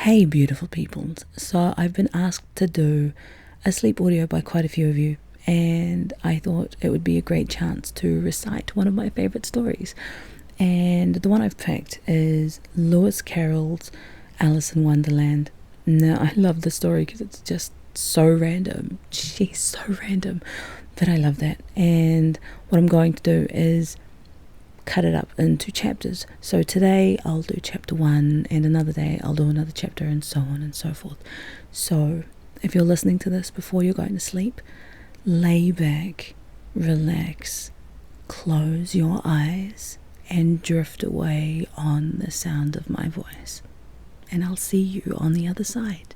Hey beautiful people, so I've been asked to do a sleep audio by quite a few of you, and I thought it would be a great chance to recite one of my favourite stories. And the one I've picked is Lewis Carroll's Alice in Wonderland. Now, I love the story because it's just so random. She's so random, but I love that. And what I'm going to do is cut it up into chapters. So today I'll do chapter 1, and another day I'll do another chapter, and so on and so forth. So if you're listening to this before you're going to sleep, lay back, relax, close your eyes, and drift away on the sound of my voice. And I'll see you on the other side.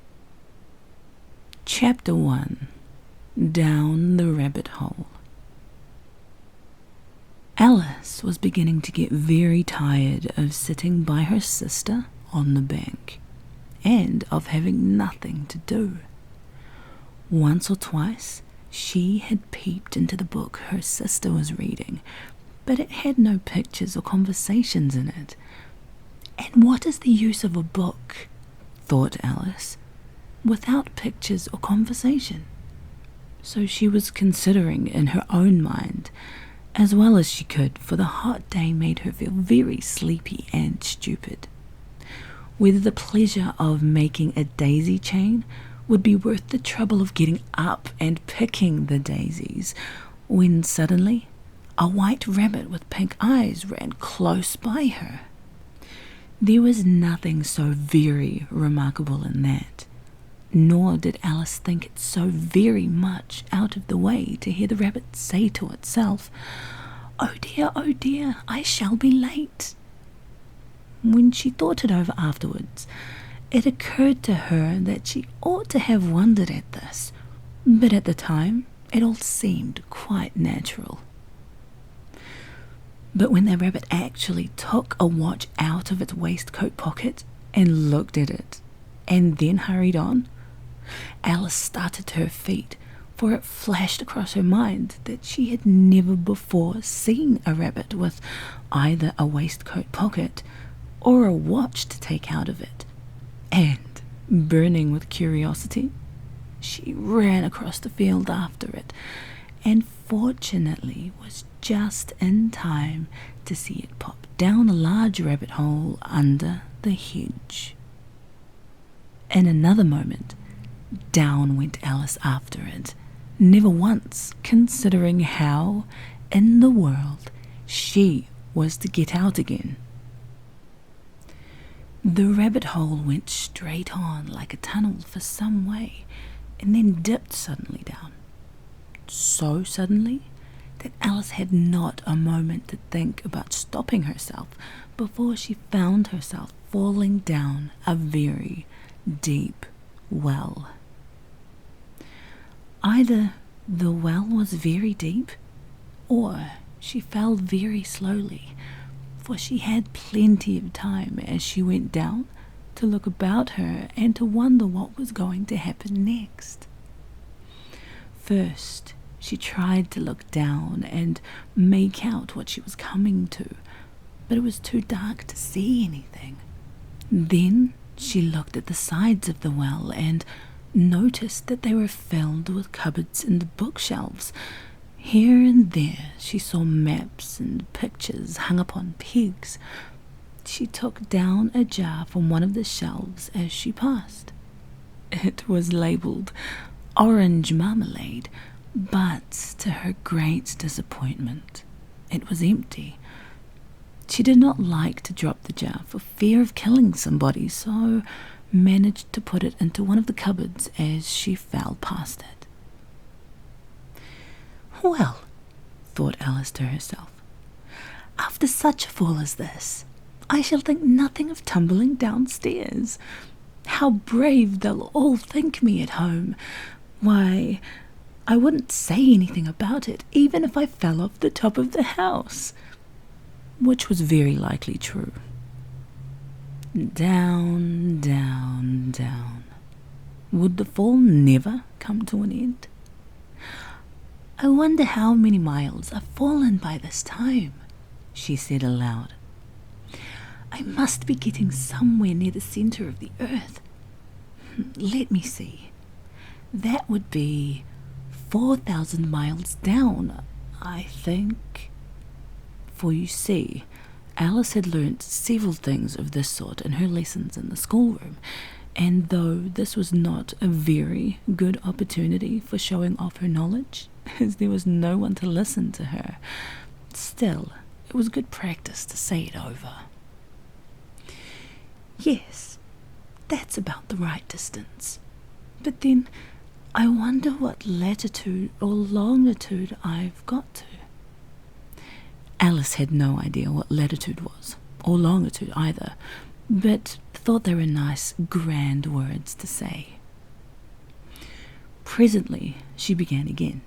Chapter 1. Down the Rabbit Hole. Alice was beginning to get very tired of sitting by her sister on the bank, and of having nothing to do. Once or twice she had peeped into the book her sister was reading, but it had no pictures or conversations in it. And what is the use of a book, thought Alice, without pictures or conversation? So she was considering in her own mind, as well as she could, for the hot day made her feel very sleepy and stupid, whether the pleasure of making a daisy chain would be worth the trouble of getting up and picking the daisies, when suddenly a white rabbit with pink eyes ran close by her. There was nothing so very remarkable in that, nor did Alice think it so very much out of the way to hear the rabbit say to itself, oh dear, I shall be late." When she thought it over afterwards, it occurred to her that she ought to have wondered at this, but at the time it all seemed quite natural. But when the rabbit actually took a watch out of its waistcoat pocket and looked at it, and then hurried on, Alice started to her feet, for it flashed across her mind that she had never before seen a rabbit with either a waistcoat pocket or a watch to take out of it. And, burning with curiosity, she ran across the field after it, and fortunately was just in time to see it pop down a large rabbit hole under the hedge. In another moment, down went Alice after it, never once considering how in the world she was to get out again. The rabbit hole went straight on like a tunnel for some way, and then dipped suddenly down. So suddenly that Alice had not a moment to think about stopping herself before she found herself falling down a very deep well. Either the well was very deep, or she fell very slowly, for she had plenty of time as she went down to look about her and to wonder what was going to happen next. First, she tried to look down and make out what she was coming to, but it was too dark to see anything. Then she looked at the sides of the well and noticed that they were filled with cupboards and bookshelves. Here and there she saw maps and pictures hung upon pegs. She took down a jar from one of the shelves as she passed. It was labelled orange marmalade, but to her great disappointment, it was empty. She did not like to drop the jar for fear of killing somebody, so managed to put it into one of the cupboards as she fell past it. Well, thought Alice to herself, after such a fall as this, I shall think nothing of tumbling downstairs. How brave they'll all think me at home. Why, I wouldn't say anything about it, even if I fell off the top of the house. Which was very likely true. Down, down, down. Would the fall never come to an end? I wonder how many miles I've fallen by this time, she said aloud. I must be getting somewhere near the centre of the earth, Let me see. That would be 4,000 miles down, I think. For you see, Alice had learnt several things of this sort in her lessons in the schoolroom, and though this was not a very good opportunity for showing off her knowledge, as there was no one to listen to her, still, it was good practice to say it over. Yes, that's about the right distance. But then, I wonder what latitude or longitude I've got to. Alice had no idea what latitude was, or longitude either, but thought they were nice, grand words to say. Presently, she began again.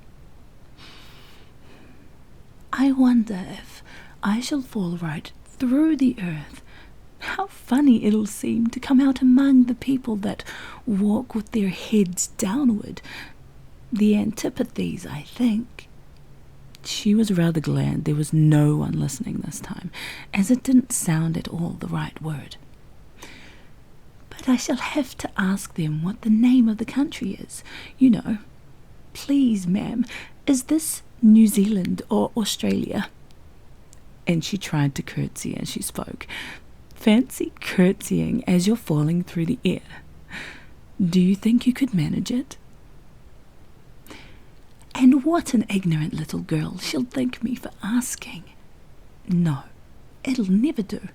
I wonder if I shall fall right through the earth. How funny it'll seem to come out among the people that walk with their heads downward. The antipathies, I think. She was rather glad there was no one listening this time, as it didn't sound at all the right word. But I shall have to ask them what the name of the country is. You know. Please, ma'am, is this New Zealand or Australia? And she tried to curtsy as she spoke. Fancy curtsying as you're falling through the air. Do you think you could manage it? And what an ignorant little girl she'll think me for asking. No, it'll never do.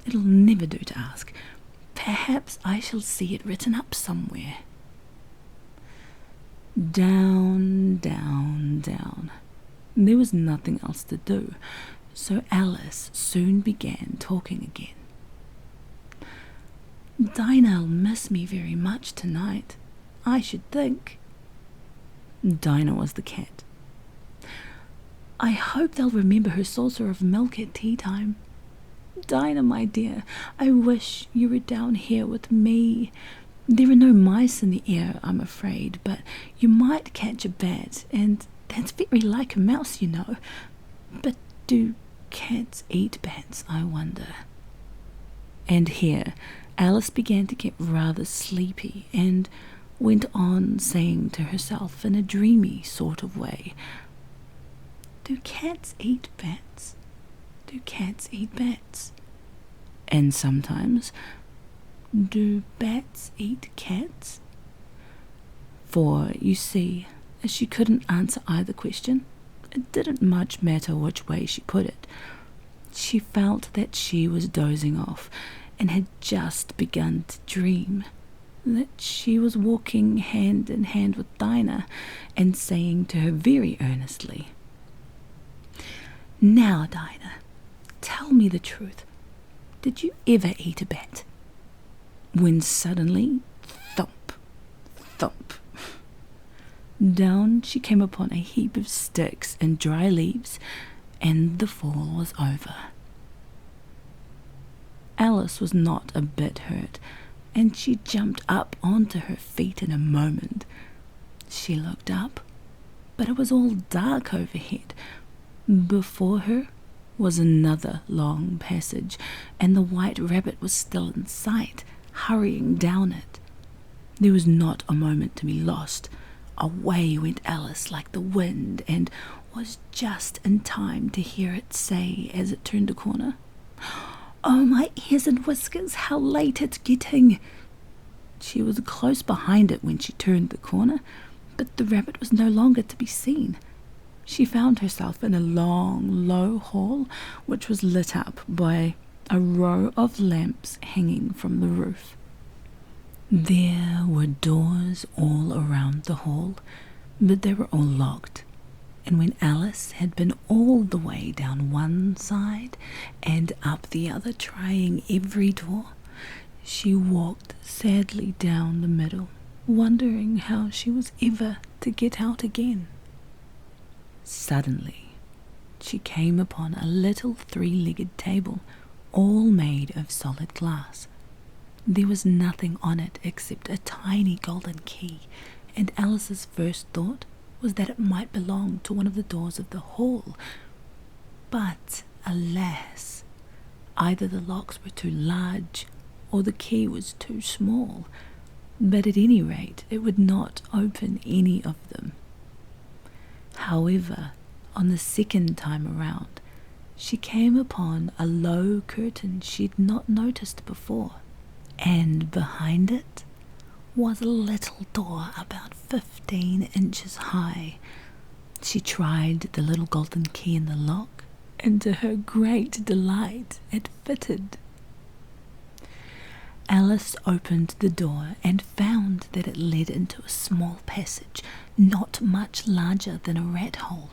It'll never do to ask. Perhaps I shall see it written up somewhere. Down, down, down. There was nothing else to do, so Alice soon began talking again. Dinah'll miss me very much tonight, I should think. Dinah was the cat. I hope they'll remember her saucer of milk at tea time. Dinah, my dear, I wish you were down here with me. There are no mice in the air, I'm afraid, but you might catch a bat, and that's very like a mouse, you know. But do cats eat bats, I wonder? And here Alice began to get rather sleepy, and went on saying to herself in a dreamy sort of way, Do cats eat bats? Do cats eat bats? And sometimes, do bats eat cats? For, you see, as she couldn't answer either question, it didn't much matter which way she put it. She felt that she was dozing off, and had just begun to dream that she was walking hand in hand with Dinah, and saying to her very earnestly, Now, Dinah, tell me the truth. Did you ever eat a bat? When suddenly, thump, thump, down she came upon a heap of sticks and dry leaves, and the fall was over. Alice was not a bit hurt, and she jumped up onto her feet in a moment. She looked up, but it was all dark overhead. Before her was another long passage, and the white rabbit was still in sight, hurrying down it. There was not a moment to be lost. Away went Alice like the wind, and was just in time to hear it say as it turned a corner, Oh, my ears and whiskers, how late it's getting. She was close behind it when she turned the corner, but the rabbit was no longer to be seen. She found herself in a long, low hall, which was lit up by a row of lamps hanging from the roof. There were doors all around the hall, but they were all locked. And when Alice had been all the way down one side and up the other, trying every door, she walked sadly down the middle, wondering how she was ever to get out again. Suddenly, she came upon a little three-legged table, all made of solid glass. There was nothing on it except a tiny golden key, and Alice's first thought was that it might belong to one of the doors of the hall. But, alas, either the locks were too large or the key was too small. but at any rate it would not open any of them. However, on the second time around, she came upon a low curtain she'd not noticed before, and behind it was a little door about 15 inches high. She tried the little golden key in the lock, and to her great delight it fitted. Alice opened the door and found that it led into a small passage, not much larger than a rat hole.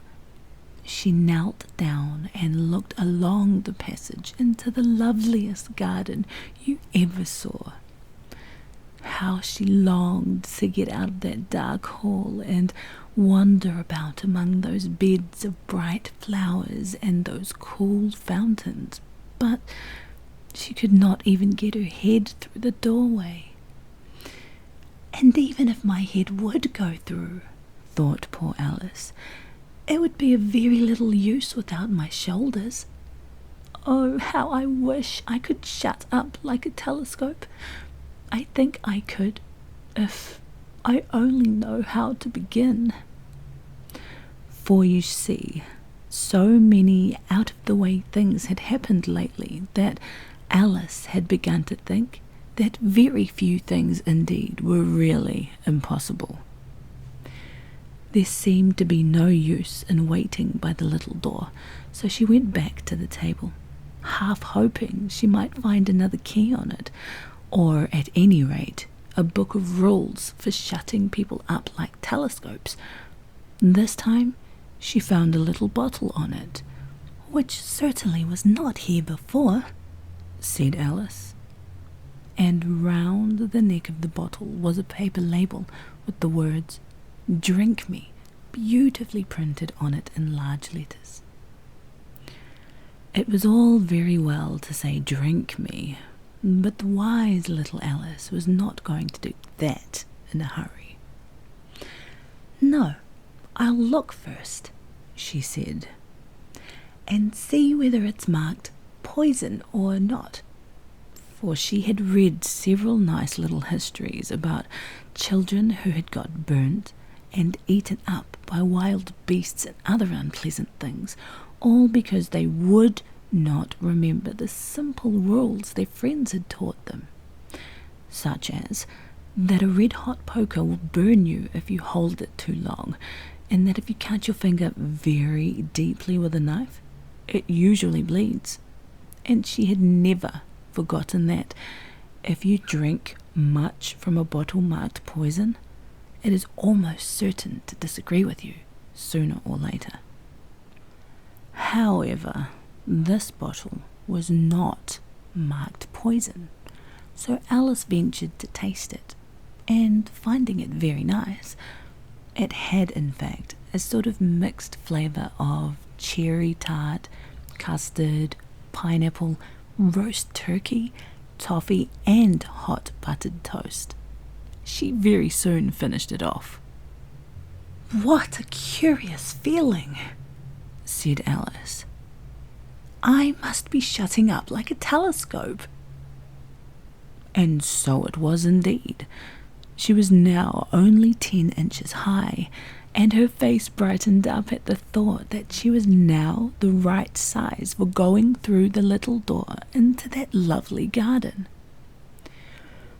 She knelt down and looked along the passage into the loveliest garden you ever saw. How she longed to get out of that dark hall and wander about among those beds of bright flowers and those cool fountains, but she could not even get her head through the doorway. And even if my head would go through, thought poor Alice, it would be of very little use without my shoulders. Oh, how I wish I could shut up like a telescope. I think I could, if I only know how to begin. For you see, so many out-of-the-way things had happened lately that Alice had begun to think that very few things indeed were really impossible. There seemed to be no use in waiting by the little door, so she went back to the table, half hoping she might find another key on it, or at any rate a book of rules for shutting people up like telescopes. This time she found a little bottle on it, which certainly was not here before, said Alice. And round the neck of the bottle was a paper label with the words, "Drink me," beautifully printed on it in large letters. It was all very well to say "drink me," but the wise little Alice was not going to do that in a hurry. "No, I'll look first," she said, "and see whether it's marked poison or not," for she had read several nice little histories about children who had got burnt and eaten up by wild beasts and other unpleasant things, all because they would not remember the simple rules their friends had taught them, such as that a red-hot poker will burn you if you hold it too long, and that if you cut your finger very deeply with a knife, it usually bleeds. And she had never forgotten that if you drink much from a bottle marked poison, it is almost certain to disagree with you sooner or later. However, this bottle was not marked poison, so Alice ventured to taste it, and finding it very nice, it had in fact a sort of mixed flavour of cherry tart, custard, pineapple, roast turkey, toffee, and hot buttered toast. She very soon finished it off. "What a curious feeling," said Alice. "I must be shutting up like a telescope." And so it was indeed. She was now only 10 inches high, and her face brightened up at the thought that she was now the right size for going through the little door into that lovely garden.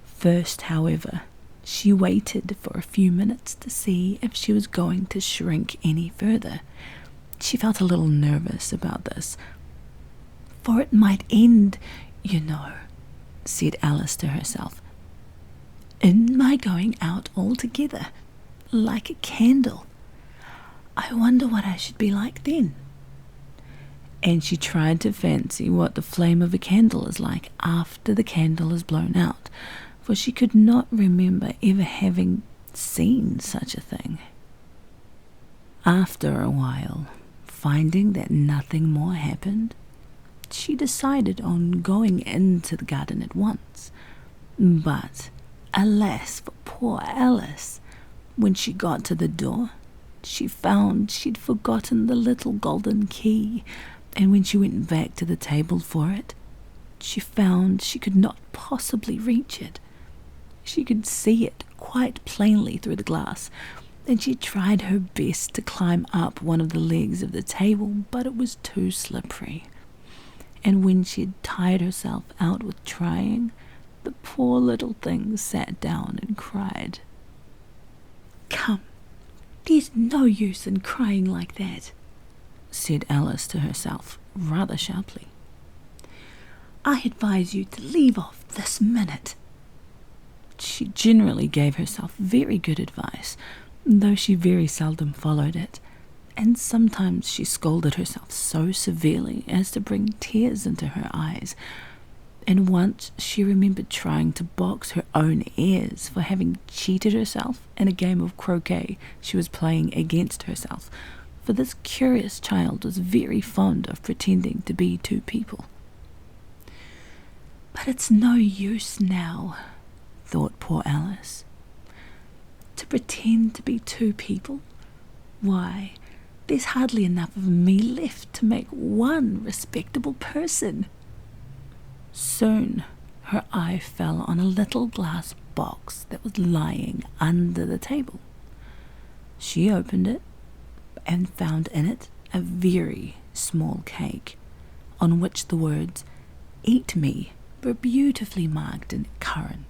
First, however, she waited for a few minutes to see if she was going to shrink any further. She felt a little nervous about this, for it might end, you know, said Alice to herself, in my going out altogether, like a candle. I wonder what I should be like then. And she tried to fancy what the flame of a candle is like after the candle is blown out, for she could not remember ever having seen such a thing. After a while, finding that nothing more happened, she decided on going into the garden at once. But, alas for poor Alice, when she got to the door, she found she'd forgotten the little golden key, and when she went back to the table for it, she found she could not possibly reach it. She could see it quite plainly through the glass, and she tried her best to climb up one of the legs of the table, but it was too slippery. And when she had tired herself out with trying, the poor little thing sat down and cried. "Come, there's no use in crying like that," said Alice to herself, rather sharply. "I advise you to leave off this minute." She generally gave herself very good advice, though she very seldom followed it, and sometimes she scolded herself so severely as to bring tears into her eyes, and once she remembered trying to box her own ears for having cheated herself in a game of croquet she was playing against herself, for this curious child was very fond of pretending to be two people. "But it's no use now," thought poor Alice. "To pretend to be two people? Why, there's hardly enough of me left to make one respectable person." Soon her eye fell on a little glass box that was lying under the table. She opened it and found in it a very small cake, on which the words "Eat me" were beautifully marked in currants.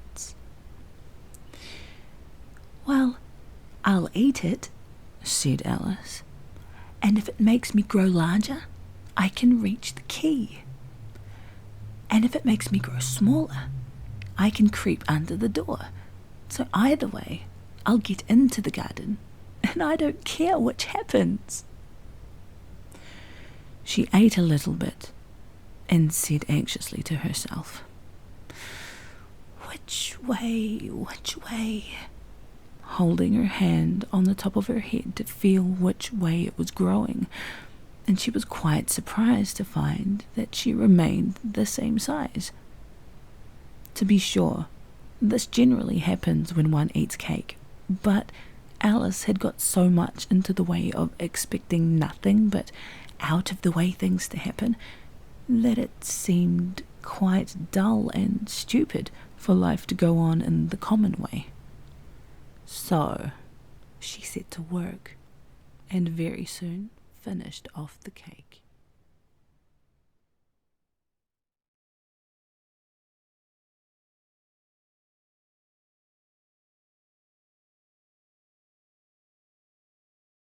"Well, I'll eat it," said Alice, "and if it makes me grow larger, I can reach the key. And if it makes me grow smaller, I can creep under the door. So either way, I'll get into the garden, and I don't care which happens." She ate a little bit and said anxiously to herself, "Which way, which way?" holding her hand on the top of her head to feel which way it was growing, and she was quite surprised to find that she remained the same size. To be sure, this generally happens when one eats cake, but Alice had got so much into the way of expecting nothing but out-of-the-way things to happen that it seemed quite dull and stupid for life to go on in the common way. So she set to work, and very soon finished off the cake.